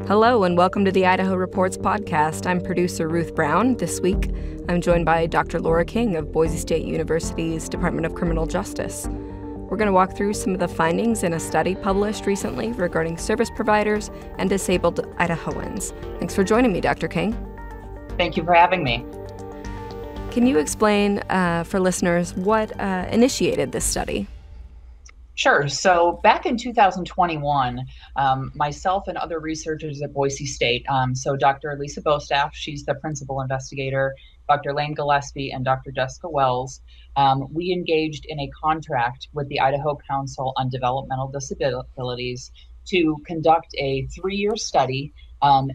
Hello and welcome to the Idaho Reports podcast. I'm producer Ruth Brown. This week, I'm joined by Dr. Laura King of Boise State University's Department of Criminal Justice. We're going to walk through some of the findings in a study published recently regarding service providers and disabled Idahoans. Thanks for joining me, Dr. King. Thank you for having me. Can you explain for listeners what initiated this study? Sure. So back in 2021, myself and other researchers at Boise State, so Dr. Lisa Bostaff, she's the principal investigator, Dr. Lane Gillespie, and Dr. Jessica Wells, we engaged in a contract with the Idaho Council on Developmental Disabilities to conduct a 3-year study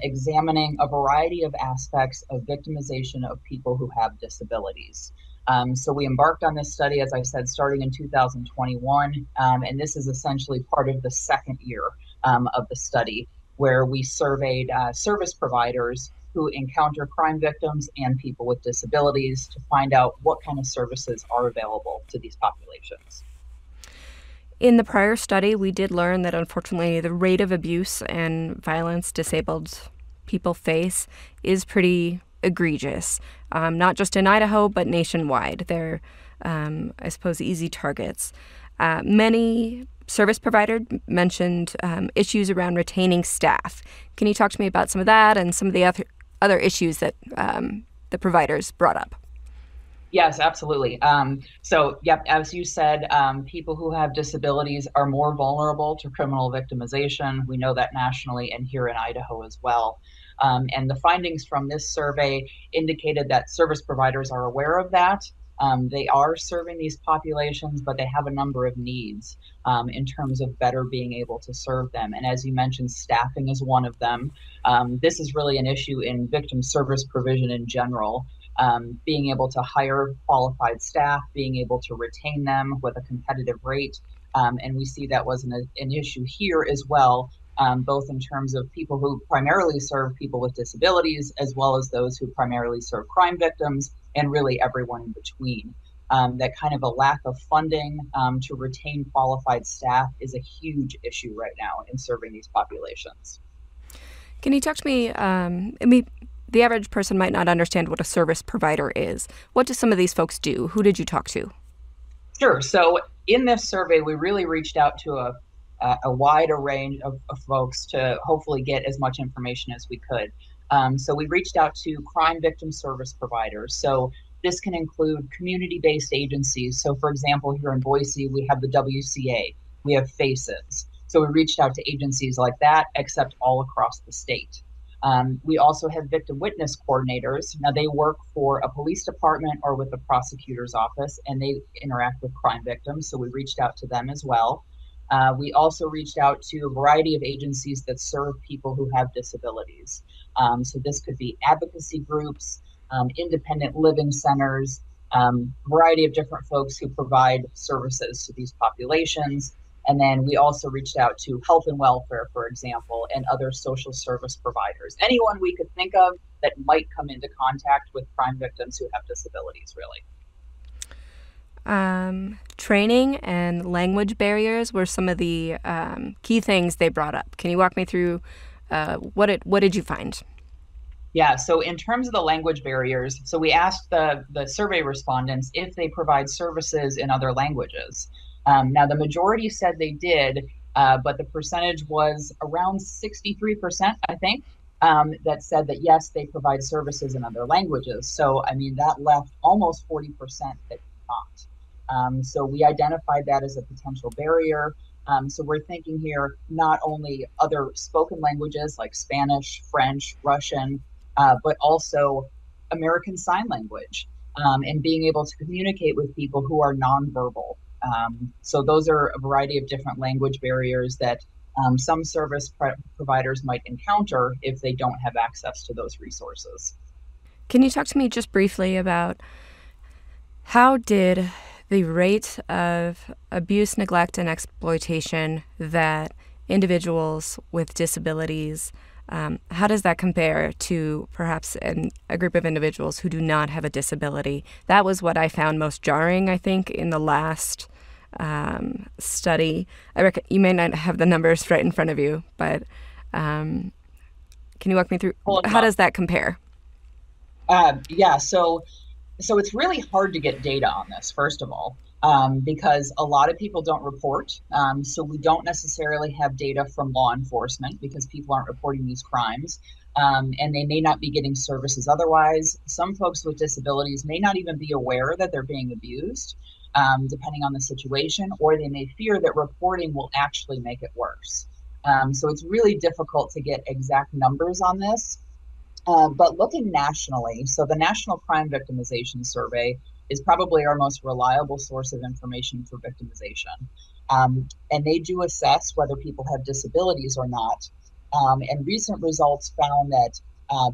examining a variety of aspects of victimization of people who have disabilities. So we embarked on this study, as I said, starting in 2021, and this is essentially part of the second year of the study, where we surveyed service providers who encounter crime victims and people with disabilities to find out what kind of services are available to these populations. In the prior study, we did learn that unfortunately the rate of abuse and violence disabled people face is pretty egregious, not just in Idaho, but nationwide. They're, I suppose, easy targets. Many service providers mentioned issues around retaining staff. Can you talk to me about some of that and some of the other issues that the providers brought up? Yes, absolutely. As you said, people who have disabilities are more vulnerable to criminal victimization. We know that nationally and here in Idaho as well. And the findings from this survey indicated that service providers are aware of that. They are serving these populations, but they have a number of needs in terms of better being able to serve them. And as you mentioned, staffing is one of them. This is really an issue in victim service provision in general. Being able to hire qualified staff, being able to retain them with a competitive rate. And we see that was an issue here as well, both in terms of people who primarily serve people with disabilities, as well as those who primarily serve crime victims, and really everyone in between. That kind of a lack of funding to retain qualified staff is a huge issue right now in serving these populations. Can you talk to me, the average person might not understand what a service provider is. What do some of these folks do? Who did you talk to? Sure. So in this survey, we really reached out to a wide range of folks to hopefully get as much information as we could. So we reached out to crime victim service providers. So this can include community-based agencies. So for example, here in Boise, we have the WCA, we have FACES. So we reached out to agencies like that, except all across the state. We also have victim witness coordinators. Now they work for a police department or with the prosecutor's office, and they interact with crime victims. So we reached out to them as well. We also reached out to a variety of agencies that serve people who have disabilities. So this could be advocacy groups, independent living centers, variety of different folks who provide services to these populations. And then we also reached out to health and welfare, for example, and other social service providers. Anyone we could think of that might come into contact with crime victims who have disabilities, really. Training and language barriers were some of the key things they brought up. Can you walk me through what did you find? Yeah, so in terms of the language barriers, so we asked the survey respondents if they provide services in other languages. Now, the majority said they did, but the percentage was around 63%, I think, that said that, yes, they provide services in other languages. So, I mean, that left almost 40% that did not. So we identified that as a potential barrier. So we're thinking here not only other spoken languages like Spanish, French, Russian, but also American Sign Language and being able to communicate with people who are nonverbal. So those are a variety of different language barriers that some service providers might encounter if they don't have access to those resources. Can you talk to me just briefly about how did the rate of abuse, neglect, and exploitation that individuals with disabilities, how does that compare to perhaps a group of individuals who do not have a disability? That was what I found most jarring, I think, in the last study. You may not have the numbers right in front of you, but Can you walk me through Pulling them how up. does that compare? Yeah, so it's really hard to get data on this, first of all, because a lot of people don't report. So we don't necessarily have data from law enforcement because people aren't reporting these crimes. And they may not be getting services otherwise. Some folks with disabilities may not even be aware that they're being abused, depending on the situation, or they may fear that reporting will actually make it worse. So it's really difficult to get exact numbers on this. But looking nationally, so the National Crime Victimization Survey is probably our most reliable source of information for victimization. And they do assess whether people have disabilities or not. And recent results found that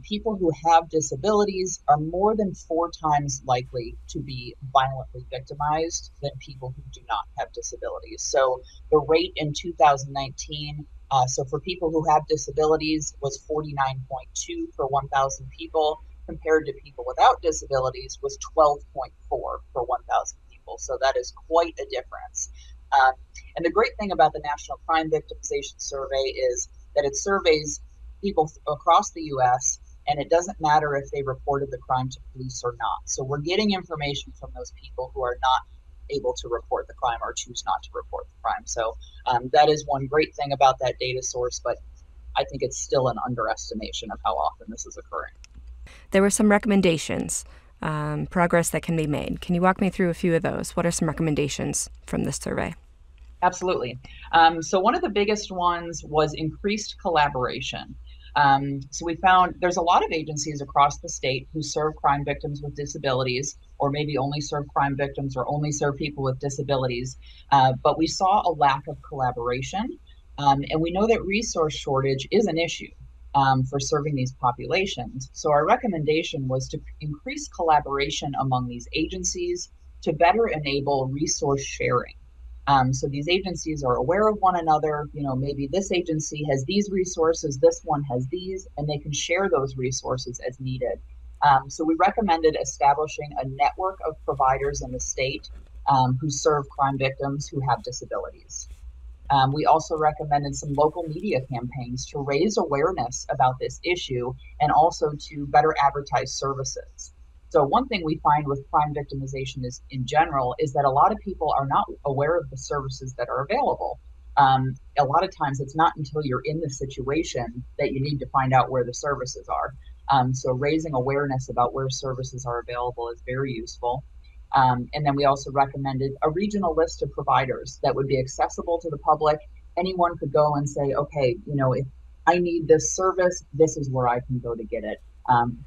people who have disabilities are more than 4 times likely to be violently victimized than people who do not have disabilities. So the rate in 2019, so for people who have disabilities, was 49.2 per 1,000 people, compared to people without disabilities was 12.4 per 1,000 people. So that is quite a difference. Um, and the great thing about the National Crime Victimization Survey is that it surveys people across the U.S., and it doesn't matter if they reported the crime to police or not. So we're getting information from those people who are not able to report the crime or choose not to report the crime. So that is one great thing about that data source, but I think it's still an underestimation of how often this is occurring. There were some recommendations, progress that can be made. Can you walk me through a few of those? What are some recommendations from this survey? Absolutely. So one of the biggest ones was increased collaboration. So we found there's a lot of agencies across the state who serve crime victims with disabilities, or maybe only serve crime victims or only serve people with disabilities. But we saw a lack of collaboration. And we know that resource shortage is an issue for serving these populations. So our recommendation was to increase collaboration among these agencies to better enable resource sharing. So these agencies are aware of one another. You know, maybe this agency has these resources, this one has these, and they can share those resources as needed. So we recommended establishing a network of providers in the state who serve crime victims who have disabilities. We also recommended some local media campaigns to raise awareness about this issue and also to better advertise services. So one thing we find with crime victimization is in general is that a lot of people are not aware of the services that are available. A lot of times it's not until you're in the situation that you need to find out where the services are. So raising awareness about where services are available is very useful. And then we also recommended a regional list of providers that would be accessible to the public. Anyone could go and say, okay, you know, if I need this service, this is where I can go to get it,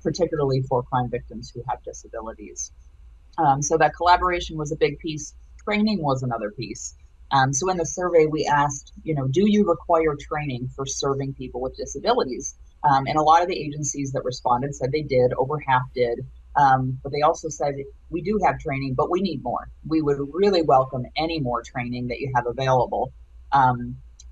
particularly for crime victims who have disabilities. So that collaboration was a big piece. Training was another piece. So in the survey, we asked, you know, do you require training for serving people with disabilities? And a lot of the agencies that responded said they did, over half did. But they also said, we do have training, but we need more. We would really welcome any more training that you have available.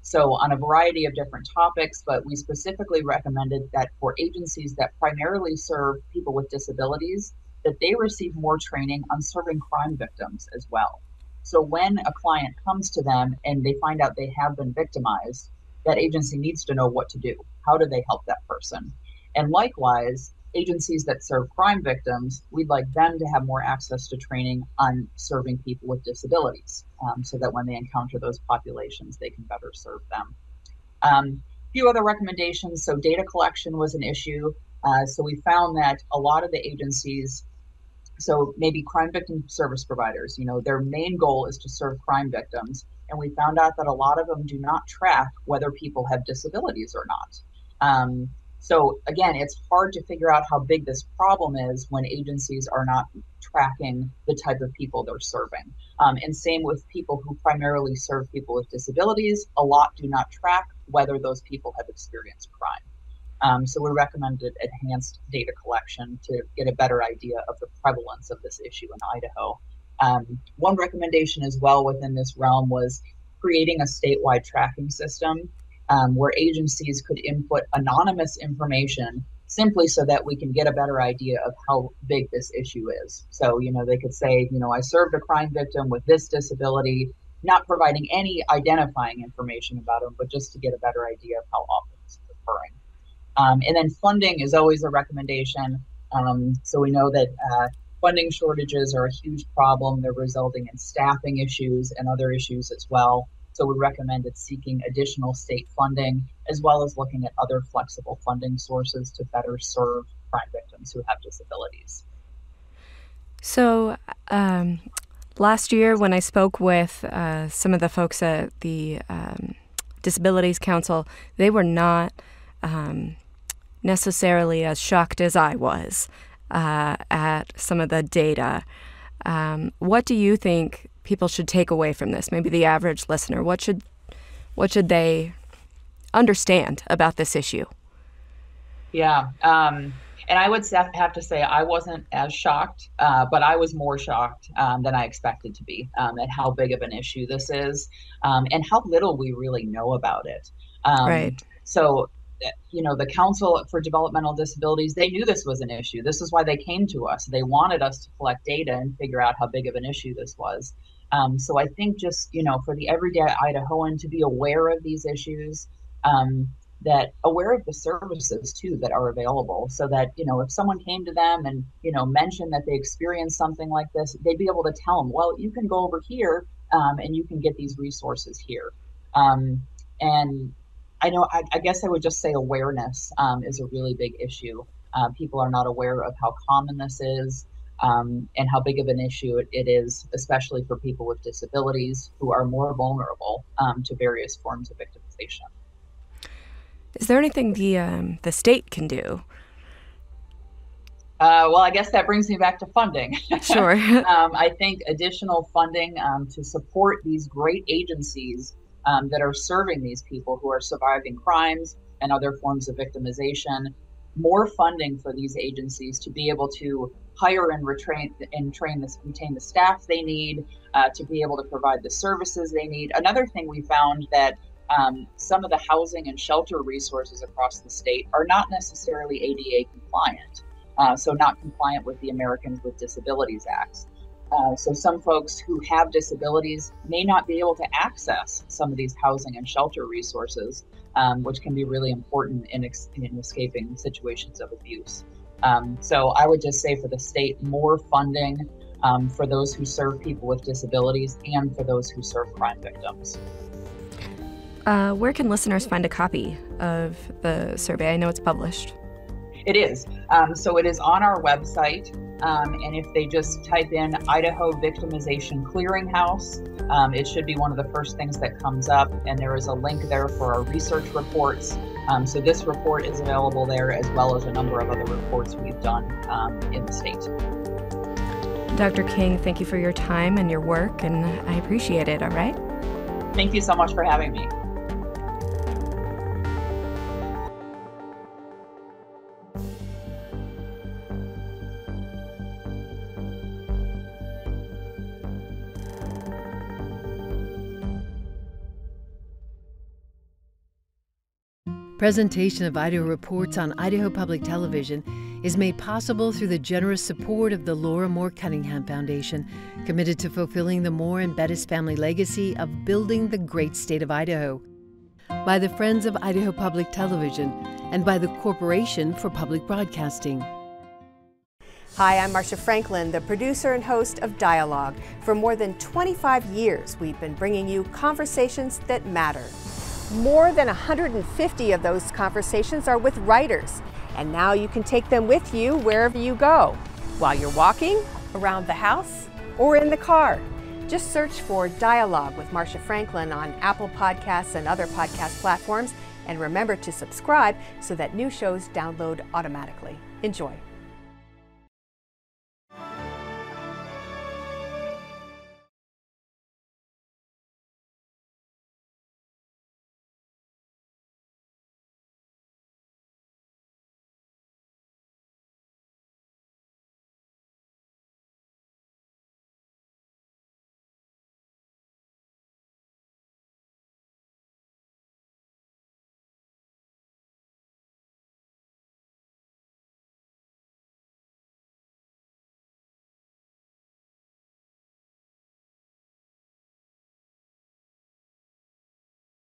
So on a variety of different topics, but we specifically recommended that for agencies that primarily serve people with disabilities, that they receive more training on serving crime victims as well. So when a client comes to them and they find out they have been victimized, that agency needs to know what to do. How do they help that person? And likewise, agencies that serve crime victims, we'd like them to have more access to training on serving people with disabilities, so that when they encounter those populations, they can better serve them. A few other recommendations. So data collection was an issue. So we found that a lot of the agencies, so maybe crime victim service providers, you know, their main goal is to serve crime victims. And we found out that a lot of them do not track whether people have disabilities or not. So again, it's hard to figure out how big this problem is when agencies are not tracking the type of people they're serving. And same with people who primarily serve people with disabilities. A lot do not track whether those people have experienced crime. So we recommended enhanced data collection to get a better idea of the prevalence of this issue in Idaho. One recommendation as well within this realm was creating a statewide tracking system where agencies could input anonymous information simply so that we can get a better idea of how big this issue is. So, you know, they could say, you know, I served a crime victim with this disability, not providing any identifying information about them, but just to get a better idea of how often this is occurring. And then funding is always a recommendation. So we know that funding shortages are a huge problem. They're resulting in staffing issues and other issues as well. So we recommended seeking additional state funding, as well as looking at other flexible funding sources to better serve crime victims who have disabilities. So last year when I spoke with some of the folks at the Disabilities Council, they were not necessarily as shocked as I was at some of the data. What do you think people should take away from this? Maybe the average listener. What should they understand about this issue? Yeah. And I would have to say I wasn't as shocked, but I was more shocked than I expected to be at how big of an issue this is and how little we really know about it. Right. So, the Council for Developmental Disabilities, they knew this was an issue. This is why they came to us. They wanted us to collect data and figure out how big of an issue this was. So I think just, for the everyday Idahoan to be aware of these issues, that aware of the services too that are available, so that if someone came to them and mentioned that they experienced something like this, they'd be able to tell them, well, you can go over here and you can get these resources here. And I guess I would just say awareness is a really big issue. People are not aware of how common this is and how big of an issue it is, especially for people with disabilities who are more vulnerable to various forms of victimization. Is there anything the state can do? Well, I guess that brings me back to funding. Sure. I think additional funding to support these great agencies that are serving these people who are surviving crimes and other forms of victimization, more funding for these agencies to be able to hire and retain the staff they need, to be able to provide the services they need. Another thing we found that some of the housing and shelter resources across the state are not necessarily ADA compliant, so not compliant with the Americans with Disabilities Act. So some folks who have disabilities may not be able to access some of these housing and shelter resources, which can be really important in escaping situations of abuse. So I would just say for the state, more funding for those who serve people with disabilities and for those who serve crime victims. Where can listeners find a copy of the survey? I know it's published. It is. So it is on our website. And if they just type in Idaho Victimization Clearinghouse, it should be one of the first things that comes up. And there is a link there for our research reports. So this report is available there, as well as a number of other reports we've done in the state. Dr. King, thank you for your time and your work, and I appreciate it, all right? Thank you so much for having me. Presentation of Idaho Reports on Idaho Public Television is made possible through the generous support of the Laura Moore Cunningham Foundation, committed to fulfilling the Moore and Bettis family legacy of building the great state of Idaho, by the Friends of Idaho Public Television, and by the Corporation for Public Broadcasting. Hi, I'm Marcia Franklin, the producer and host of Dialogue. For more than 25 years, we've been bringing you conversations that matter. More than 150 of those conversations are with writers, and now you can take them with you wherever you go, while you're walking, around the house, or in the car. Just search for Dialogue with Marcia Franklin on Apple Podcasts and other podcast platforms, and remember to subscribe so that new shows download automatically. Enjoy.